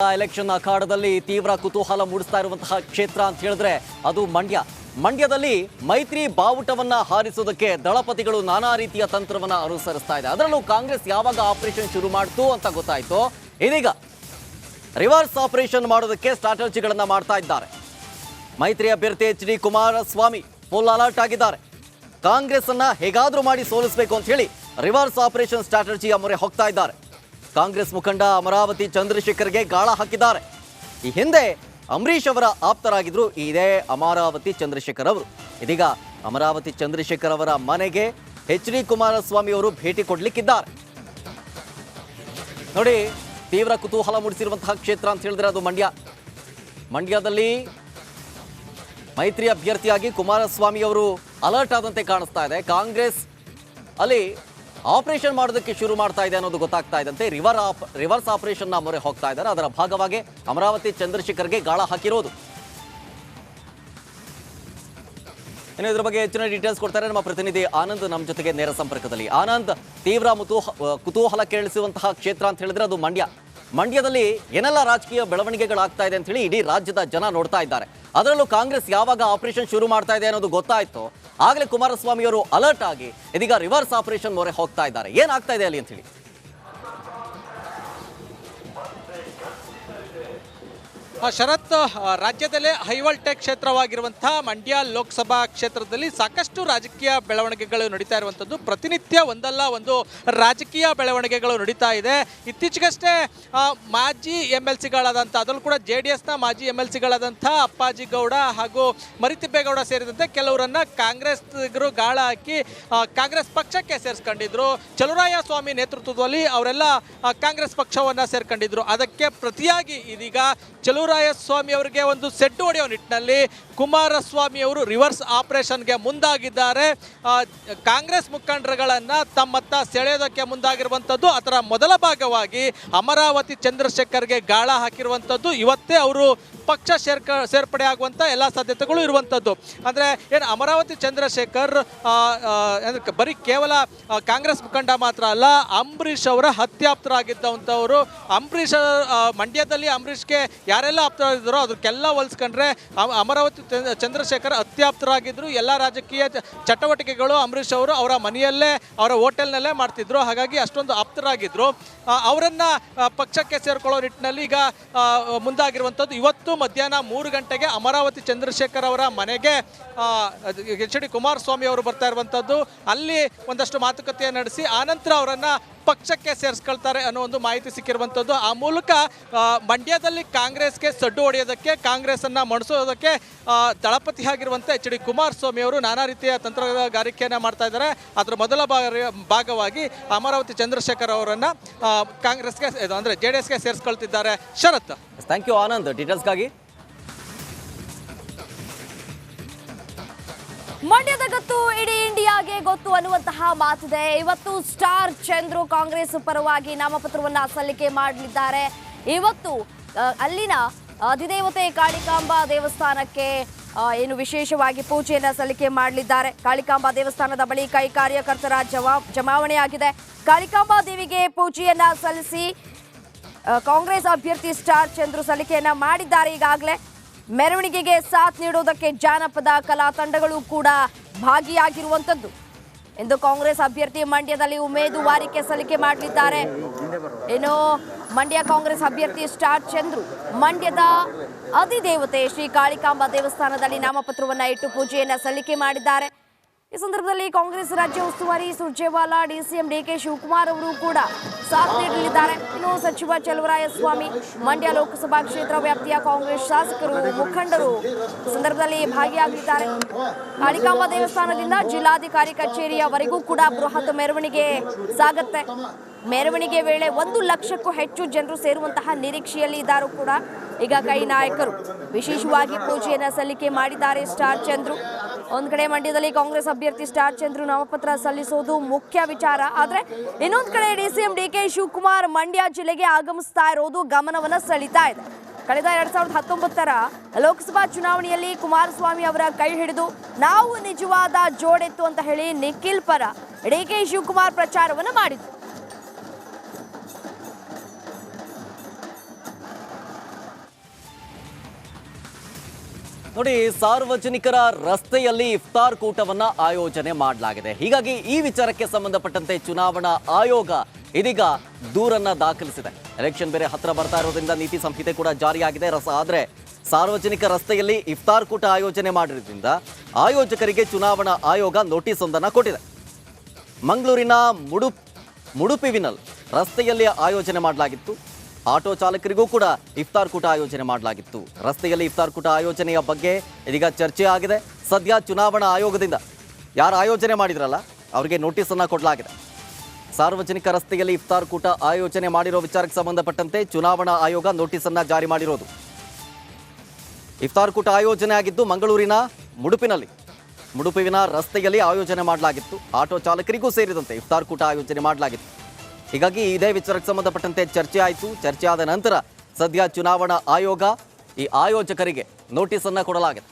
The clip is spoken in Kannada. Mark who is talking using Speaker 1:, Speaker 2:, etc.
Speaker 1: ಎಲೆಕ್ಷನ್ ಅಖಾಡದಲ್ಲಿ ತೀವ್ರ ಕುತೂಹಲ ಮೂಡಿಸ್ತಾ ಇರುವಂತಹ ಕ್ಷೇತ್ರ ಅಂತ ಹೇಳಿದ್ರೆ ಅದು ಮಂಡ್ಯದಲ್ಲಿ ಮೈತ್ರಿ ಬಾವುಟವನ್ನ ಹಾರಿಸೋದಕ್ಕೆ ದಳಪತಿಗಳು ನಾನಾ ರೀತಿಯ ತಂತ್ರವನ್ನ ಅನುಸರಿಸ್ತಾ ಇದೆ. ಅದರಲ್ಲೂ ಕಾಂಗ್ರೆಸ್ ಯಾವಾಗ ಆಪರೇಷನ್ ಶುರು ಮಾಡ್ತು ಅಂತ ಗೊತ್ತಾಯ್ತು. ಇದೀಗ ರಿವರ್ಸ್ ಆಪರೇಷನ್ ಮಾಡೋದಕ್ಕೆ ಸ್ಟ್ರಾಟಜಿಗಳನ್ನ ಮಾಡ್ತಾ ಇದ್ದಾರೆ. ಮೈತ್ರಿ ಅಭ್ಯರ್ಥಿ H D Kumaraswamy full alert ಆಗಿದ್ದಾರೆ. ಕಾಂಗ್ರೆಸ್ ಅನ್ನ ಹೇಗಾದ್ರೂ ಮಾಡಿ ಸೋಲಿಸಬೇಕು ಅಂತ ಹೇಳಿ ರಿವರ್ಸ್ ಆಪರೇಷನ್ ಸ್ಟ್ರಾಟಜಿಯ ಮೊರೆ ಹೋಗ್ತಾ ಇದ್ದಾರೆ. ಕಾಂಗ್ರೆಸ್ ಮುಖಂಡ ಅಮರಾವತಿ ಚಂದ್ರಶೇಖರ್ಗೆ ಗಾಳ ಹಾಕಿದ್ದಾರೆ. ಈ ಹಿಂದೆ ಅಂಬರೀಷ್ ಅವರ ಆಪ್ತರಾಗಿದ್ರು ಇದೇ ಅಮರಾವತಿ ಚಂದ್ರಶೇಖರ್ ಅವರು. ಇದೀಗ ಅಮರಾವತಿ ಚಂದ್ರಶೇಖರ್ ಅವರ ಮನೆಗೆ ಎಚ್ ಡಿ ಕುಮಾರಸ್ವಾಮಿ ಅವರು ಭೇಟಿ ಕೊಡ್ಲಿಕ್ಕಿದ್ದಾರೆ. ನೋಡಿ, ತೀವ್ರ ಕುತೂಹಲ ಮೂಡಿಸಿರುವಂತಹ ಕ್ಷೇತ್ರ ಅಂತ ಹೇಳಿದ್ರೆ ಅದು ಮಂಡ್ಯದಲ್ಲಿ ಮೈತ್ರಿ ಅಭ್ಯರ್ಥಿಯಾಗಿ ಕುಮಾರಸ್ವಾಮಿ ಅವರು ಅಲರ್ಟ್ ಆದಂತೆ ಕಾಣಿಸ್ತಾ ಇದೆ. ಕಾಂಗ್ರೆಸ್ ಅಲ್ಲಿ ಆಪರೇಷನ್ ಮಾಡೋದಕ್ಕೆ ಶುರು ಮಾಡ್ತಾ ಇದೆ ಅನ್ನೋದು ಗೊತ್ತಾಗ್ತಾ ಇದ್ದಂತೆ ರಿವರ್ಸ್ ಆಪರೇಷನ್ ಮೊರೆ ಹೋಗ್ತಾ ಇದ್ದಾರೆ. ಅದರ ಭಾಗವಾಗಿ ಅಮರಾವತಿ ಚಂದ್ರಶೇಖರ್ಗೆ ಗಾಳ ಹಾಕಿರೋದು. ಇನ್ನು ಇದರ ಬಗ್ಗೆ ಹೆಚ್ಚಿನ ಡೀಟೇಲ್ಸ್ ಕೊಡ್ತಾರೆ ನಮ್ಮ ಪ್ರತಿನಿಧಿ ಆನಂದ್ ನಮ್ಮ ಜೊತೆಗೆ ನೇರ ಸಂಪರ್ಕದಲ್ಲಿ. ಆನಂದ್, ತೀವ್ರ ಕುತೂಹಲ ಕೇಳಿಸುವಂತಹ ಕ್ಷೇತ್ರ ಅಂತ ಹೇಳಿದ್ರೆ ಅದು ಮಂಡ್ಯದಲ್ಲಿ ಏನೆಲ್ಲ ರಾಜಕೀಯ ಬೆಳವಣಿಗೆಗಳಾಗ್ತಾ ಇದೆ ಅಂತ ಹೇಳಿ ಇಡೀ ರಾಜ್ಯದ ಜನ ನೋಡ್ತಾ ಇದ್ದಾರೆ. ಅದರಲ್ಲೂ ಕಾಂಗ್ರೆಸ್ ಯಾವಾಗ ಆಪರೇಷನ್ ಶುರು ಮಾಡ್ತಾ ಇದೆ ಅನ್ನೋದು ಗೊತ್ತಾಯ್ತು, ಆಗಲೇ ಕುಮಾರಸ್ವಾಮಿ ಅವರು ಅಲರ್ಟ್ ಆಗಿ ಇದೀಗ ರಿವರ್ಸ್ ಆಪರೇಷನ್ ಮೊರೆ ಹೋಗ್ತಾ ಇದ್ದಾರೆ. ಏನಾಗ್ತಾ ಇದೆ ಅಲ್ಲಿ ಅಂತ ಹೇಳಿ?
Speaker 2: ಶರತ್, ರಾಜ್ಯದಲ್ಲೇ ಹೈವೋಲ್ಟೇಜ್ ಕ್ಷೇತ್ರವಾಗಿರುವಂತಹ ಮಂಡ್ಯ ಲೋಕಸಭಾ ಕ್ಷೇತ್ರದಲ್ಲಿ ಸಾಕಷ್ಟು ರಾಜಕೀಯ ಬೆಳವಣಿಗೆಗಳು ನಡೀತಾ ಇರುವಂಥದ್ದು. ಪ್ರತಿನಿತ್ಯ ಒಂದಲ್ಲ ಒಂದು ರಾಜಕೀಯ ಬೆಳವಣಿಗೆಗಳು ನಡೀತಾ ಇದೆ. ಇತ್ತೀಚೆಗಷ್ಟೇ ಮಾಜಿ MLCಗಳಾದಂಥ, ಅದರಲ್ಲೂ ಕೂಡ JDSನ ಮಾಜಿ MLCಗಳಾದಂಥ ಅಪ್ಪಾಜಿ ಗೌಡ ಹಾಗೂ ಮರಿತಿಬ್ಬೇಗೌಡ ಸೇರಿದಂತೆ ಕೆಲವರನ್ನ ಕಾಂಗ್ರೆಸ್ಗರು ಗಾಳ ಹಾಕಿ ಕಾಂಗ್ರೆಸ್ ಪಕ್ಷಕ್ಕೆ ಸೇರಿಸ್ಕೊಂಡಿದ್ರು. ಚಲುವರಾಯ ಸ್ವಾಮಿ ನೇತೃತ್ವದಲ್ಲಿ ಅವರೆಲ್ಲ ಕಾಂಗ್ರೆಸ್ ಪಕ್ಷವನ್ನು ಸೇರ್ಕೊಂಡಿದ್ರು. ಅದಕ್ಕೆ ಪ್ರತಿಯಾಗಿ ಇದೀಗ ಚಲುವರಾಯ ಸ್ವಾಮಿ ಅವರಿಗೆ ಒಂದು ಸೆಡ್ಡು ಹೊಡೆಯೋ ನಿಟ್ಟಿನಲ್ಲಿ ಕುಮಾರಸ್ವಾಮಿ ಅವರು ರಿವರ್ಸ್ ಆಪರೇಷನ್ಗೆ ಮುಂದಾಗಿದ್ದಾರೆ. ಕಾಂಗ್ರೆಸ್ ಮುಖಂಡರುಗಳನ್ನು ತಮ್ಮತ್ತ ಸೆಳೆಯೋದಕ್ಕೆ ಮುಂದಾಗಿರುವಂಥದ್ದು. ಅದರ ಮೊದಲ ಭಾಗವಾಗಿ ಅಮರಾವತಿ ಚಂದ್ರಶೇಖರ್ಗೆ ಗಾಳ ಹಾಕಿರುವಂಥದ್ದು. ಇವತ್ತೇ ಅವರು ಪಕ್ಷ ಸೇರ್ಪಡೆ ಆಗುವಂಥ ಎಲ್ಲ ಸಾಧ್ಯತೆಗಳು ಇರುವಂಥದ್ದು. ಅಂದರೆ ಏನು, ಅಮರಾವತಿ ಚಂದ್ರಶೇಖರ್ ಬರೀ ಕೇವಲ ಕಾಂಗ್ರೆಸ್ ಮುಖಂಡ ಮಾತ್ರ ಅಲ್ಲ, ಅಂಬರೀಷ್ ಅವರ ಹತ್ಯಾಪ್ತರಾಗಿದ್ದಂಥವರು. ಮಂಡ್ಯದಲ್ಲಿ ಅಂಬರೀಷ್ಗೆ ಯಾರೆಲ್ಲ ಆಪ್ತರಾಗಿದ್ದಾರೋ ಅದಕ್ಕೆಲ್ಲ ಹೋಲಿಸ್ಕೊಂಡ್ರೆ ಅಮರಾವತಿ ಚಂದ್ರಶೇಖರ್ ಅತ್ಯಾಪ್ತರಾಗಿದ್ದರು. ಎಲ್ಲ ರಾಜಕೀಯ ಚಟುವಟಿಕೆಗಳು ಅಂಬರೀಷ್ ಅವರು ಅವರ ಮನೆಯಲ್ಲೇ, ಅವರ ಹೋಟೆಲ್ನಲ್ಲೇ ಮಾಡ್ತಿದ್ರು. ಹಾಗಾಗಿ ಅಷ್ಟೊಂದು ಆಪ್ತರಾಗಿದ್ದರು. ಅವರನ್ನು ಪಕ್ಷಕ್ಕೆ ಸೇರ್ಕೊಳ್ಳೋ ನಿಟ್ಟಿನಲ್ಲಿ ಈಗ ಮುಂದಾಗಿರುವಂಥದ್ದು. ಇವತ್ತು ಮಧ್ಯಾಹ್ನ 3 ಗಂಟೆಗೆ ಅಮರಾವತಿ ಚಂದ್ರಶೇಖರ್ ಅವರ ಮನೆಗೆ ಎಚ್ ಡಿ ಕುಮಾರಸ್ವಾಮಿ ಅವರು ಬರ್ತಾ ಇರುವಂಥದ್ದು. ಅಲ್ಲಿ ಒಂದಷ್ಟು ಮಾತುಕತೆಯನ್ನು ನಡೆಸಿ ಆನಂತರ ಅವರನ್ನು ಪಕ್ಷಕ್ಕೆ ಸೇರಿಸ್ಕೊಳ್ತಾರೆ ಅನ್ನೋ ಒಂದು ಮಾಹಿತಿ ಸಿಕ್ಕಿರುವಂಥದ್ದು. ಆ ಮೂಲಕ ಮಂಡ್ಯದಲ್ಲಿ ಕಾಂಗ್ರೆಸ್ಗೆ ಸಡ್ಡು ಹೊಡೆಯೋದಕ್ಕೆ, ಕಾಂಗ್ರೆಸ್ಸನ್ನು ಮಣಿಸೋದಕ್ಕೆ ದಳಪತಿಯಾಗಿರುವಂಥ ಎಚ್ ಡಿ ಕುಮಾರಸ್ವಾಮಿ ಅವರು ನಾನಾ ರೀತಿಯ ತಂತ್ರಗಾರಿಕೆಯನ್ನು ಮಾಡ್ತಾ ಇದ್ದಾರೆ. ಅದರ ಮೊದಲ ಭಾಗವಾಗಿ ಅಮರಾವತಿ ಚಂದ್ರಶೇಖರ್ ಅವರನ್ನು ಕಾಂಗ್ರೆಸ್ಗೆ ಅಂದರೆ JDSಗೆ ಸೇರಿಸ್ಕೊಳ್ತಿದ್ದಾರೆ. ಶರತ್,
Speaker 1: ಥ್ಯಾಂಕ್ ಯು ಆನಂದ್ ಡೀಟೇಲ್ಸ್ಗಾಗಿ.
Speaker 3: ಮಂಡ್ಯದ ಗೊತ್ತು ಇಡೀ ಇಂಡಿಯಾಗೆ ಗೊತ್ತು ಅನ್ನುವಂತಹ ಮಾತಿದೆ. ಇವತ್ತು ಸ್ಟಾರ್ ಚಂದ್ರು ಕಾಂಗ್ರೆಸ್ ಪರವಾಗಿ ನಾಮಪತ್ರವನ್ನ ಸಲ್ಲಿಕೆ ಮಾಡಲಿದ್ದಾರೆ. ಇವತ್ತು ಅಲ್ಲಿನ ಅಧಿದೇವತೆ ಕಾಳಿಕಾಂಬಾ ದೇವಸ್ಥಾನಕ್ಕೆ ಏನು ವಿಶೇಷವಾಗಿ ಪೂಜೆಯನ್ನ ಸಲ್ಲಿಕೆ ಮಾಡಲಿದ್ದಾರೆ. ಕಾಳಿಕಾಂಬಾ ದೇವಸ್ಥಾನದ ಬಳಿ ಕೈ ಕಾರ್ಯಕರ್ತರ ಜಮಾವಣೆಯಾಗಿದೆ. ಕಾಳಿಕಾಂಬಾ ದೇವಿಗೆ ಪೂಜೆಯನ್ನ ಸಲ್ಲಿಸಿ ಕಾಂಗ್ರೆಸ್ ಅಭ್ಯರ್ಥಿ ಸ್ಟಾರ್ ಚಂದ್ರು ಸಲ್ಲಿಕೆಯನ್ನ ಮಾಡಿದ್ದಾರೆ. ಈಗಾಗಲೇ ಮೆರವಣಿಗೆಗೆ ಸಾಥ್ ನೀಡುವುದಕ್ಕೆ ಜಾನಪದ ಕಲಾ ತಂಡಗಳು ಕೂಡ ಭಾಗಿಯಾಗಿರುವಂಥದ್ದು. ಇಂದು ಕಾಂಗ್ರೆಸ್ ಅಭ್ಯರ್ಥಿ ಮಂಡ್ಯದಲ್ಲಿ ಉಮೇದುವಾರಿಕೆ ಸಲ್ಲಿಕೆ ಮಾಡಲಿದ್ದಾರೆ. ಏನು, ಮಂಡ್ಯ ಕಾಂಗ್ರೆಸ್ ಅಭ್ಯರ್ಥಿ ಸ್ಟಾರ್ ಚಂದ್ರು ಮಂಡ್ಯದ ಅಧಿದೇವತೆ ಶ್ರೀ ಕಾಳಿಕಾಂಬಾ ದೇವಸ್ಥಾನದಲ್ಲಿ ನಾಮಪತ್ರವನ್ನು ಇಟ್ಟು ಪೂಜೆಯನ್ನು ಸಲ್ಲಿಕೆ ಮಾಡಿದ್ದಾರೆ. ಈ ಸಂದರ್ಭದಲ್ಲಿ ಕಾಂಗ್ರೆಸ್ ರಾಜ್ಯ ಉಸ್ತುವಾರಿ ಸುರ್ಜೇವಾಲಾ, DCM DK ಶಿವಕುಮಾರ್ ಅವರು ಕೂಡ ಸಾಥ್ ನೀಡಲಿದ್ದಾರೆ. ಇನ್ನು ಸಚಿವ ಚಲುವರಾಯಸ್ವಾಮಿ, ಮಂಡ್ಯ ಲೋಕಸಭಾ ಕ್ಷೇತ್ರ ವ್ಯಾಪ್ತಿಯ ಕಾಂಗ್ರೆಸ್ ಶಾಸಕರು, ಮುಖಂಡರು ಸಂದರ್ಭದಲ್ಲಿ ಭಾಗಿಯಾಗಲಿದ್ದಾರೆ. ಕಾಳಿಕಾಂಬಾ ದೇವಸ್ಥಾನದಿಂದ ಜಿಲ್ಲಾಧಿಕಾರಿ ಕಚೇರಿಯವರೆಗೂ ಕೂಡ ಬೃಹತ್ ಮೆರವಣಿಗೆ ಸಾಗುತ್ತೆ. ಮೆರವಣಿಗೆ ವೇಳೆ 1 ಲಕ್ಷಕ್ಕೂ ಹೆಚ್ಚು ಜನರು ಸೇರುವಂತಹ ನಿರೀಕ್ಷೆಯಲ್ಲಿ ಇದ್ದಾರು ಕೂಡ. ಈಗ ಕೈ ನಾಯಕರು ವಿಶೇಷವಾಗಿ ಪೂಜೆಯನ್ನು ಸಲ್ಲಿಕೆ ಮಾಡಿದ್ದಾರೆ. ಸ್ಟಾರ್ ಚಂದ್ರು ಒಂದ್ ಕಡೆ ಮಂಡ್ಯದಲ್ಲಿ ಕಾಂಗ್ರೆಸ್ ಅಭ್ಯರ್ಥಿ ಸ್ಟಾರ್ ಚಂದ್ರು ನಾಮಪತ್ರ ಸಲ್ಲಿಸೋದು ಮುಖ್ಯ ವಿಚಾರ. ಆದ್ರೆ ಇನ್ನೊಂದ್ ಕಡೆ DCM DK ಶಿವಕುಮಾರ್ ಮಂಡ್ಯ ಜಿಲ್ಲೆಗೆ ಆಗಮಿಸ್ತಾ ಇರೋದು ಗಮನವನ್ನ ಸೆಳೀತಾ ಇದೆ. ಕಳೆದ 2019ರ ಲೋಕಸಭಾ ಚುನಾವಣೆಯಲ್ಲಿ ಕುಮಾರಸ್ವಾಮಿ ಅವರ ಕೈ ಹಿಡಿದು ನಾವು ನಿಜವಾದ ಜೋಡೆತ್ತು ಅಂತ ಹೇಳಿ ನಿಖಿಲ್ ಪರ DK ಶಿವಕುಮಾರ್ ಪ್ರಚಾರವನ್ನು ಮಾಡಿದ್ರು.
Speaker 1: ನೋಡಿ, ಸಾರ್ವಜನಿಕರ ರಸ್ತೆಯಲ್ಲಿ ಇಫ್ತಾರ್ ಕೂಟವನ್ನ ಆಯೋಜನೆ ಮಾಡಲಾಗಿದೆ. ಹೀಗಾಗಿ ಈ ವಿಚಾರಕ್ಕೆ ಸಂಬಂಧಪಟ್ಟಂತೆ ಚುನಾವಣಾ ಆಯೋಗ ಇದೀಗ ದೂರನ್ನ ದಾಖಲಿಸಿದೆ. ಎಲೆಕ್ಷನ್ ಬೇರೆ ಹತ್ರ ಬರ್ತಾ ಇರೋದ್ರಿಂದ ನೀತಿ ಸಂಹಿತೆ ಕೂಡ ಜಾರಿಯಾಗಿದೆ. ಆದ್ರೆ ಸಾರ್ವಜನಿಕ ರಸ್ತೆಯಲ್ಲಿ ಇಫ್ತಾರ್ ಕೂಟ ಆಯೋಜನೆ ಮಾಡಿರೋದ್ರಿಂದ ಆಯೋಜಕರಿಗೆ ಚುನಾವಣಾ ಆಯೋಗ ನೋಟಿಸ್ ಒಂದನ್ನು ಕೊಟ್ಟಿದೆ. ಮಂಗಳೂರಿನ ಮುಡುಪಿವಿನಲ್ ರಸ್ತೆಯಲ್ಲಿ ಆಯೋಜನೆ ಮಾಡಲಾಗಿತ್ತು. ಆಟೋ ಚಾಲಕರಿಗೂ ಕೂಡ ಇಫ್ತಾರ್ ಕೂಟ ಆಯೋಜನೆ ಮಾಡಲಾಗಿತ್ತು. ರಸ್ತೆಯಲ್ಲಿ ಇಫ್ತಾರ್ ಕೂಟ ಆಯೋಜನೆಯ ಬಗ್ಗೆ ಇದೀಗ ಚರ್ಚೆ ಆಗಿದೆ. ಸದ್ಯ ಚುನಾವಣಾ ಆಯೋಗದಿಂದ ಯಾರು ಆಯೋಜನೆ ಮಾಡಿದ್ರಲ್ಲ ಅವರಿಗೆ ನೋಟಿಸನ್ನು ಕೊಡಲಾಗಿದೆ. ಸಾರ್ವಜನಿಕ ರಸ್ತೆಯಲ್ಲಿ ಇಫ್ತಾರ್ ಕೂಟ ಆಯೋಜನೆ ಮಾಡಿರೋ ವಿಚಾರಕ್ಕೆ ಸಂಬಂಧಪಟ್ಟಂತೆ ಚುನಾವಣಾ ಆಯೋಗ ನೋಟಿಸನ್ನು ಜಾರಿ ಮಾಡಿರೋದು. ಇಫ್ತಾರ್ ಕೂಟ ಆಯೋಜನೆ ಆಗಿದ್ದು ಮಂಗಳೂರಿನ ಮುಡುಪಿನ ರಸ್ತೆಯಲ್ಲಿ ಆಯೋಜನೆ ಮಾಡಲಾಗಿತ್ತು. ಆಟೋ ಚಾಲಕರಿಗೂ ಸೇರಿದಂತೆ ಇಫ್ತಾರ್ ಕೂಟ ಆಯೋಜನೆ ಮಾಡಲಾಗಿತ್ತು. ಹೀಗಾಗಿ ಇದೇ ವಿಚಾರಕ್ಕೆ ಸಂಬಂಧಪಟ್ಟಂತೆ ಚರ್ಚೆ ಆಯಿತು. ಚರ್ಚೆ ಆದ ನಂತರ ಸದ್ಯ ಚುನಾವಣಾ ಆಯೋಗ ಈ ಆಯೋಜಕರಿಗೆ ನೋಟಿಸನ್ನು ಕೊಡಲಾಗಿದೆ.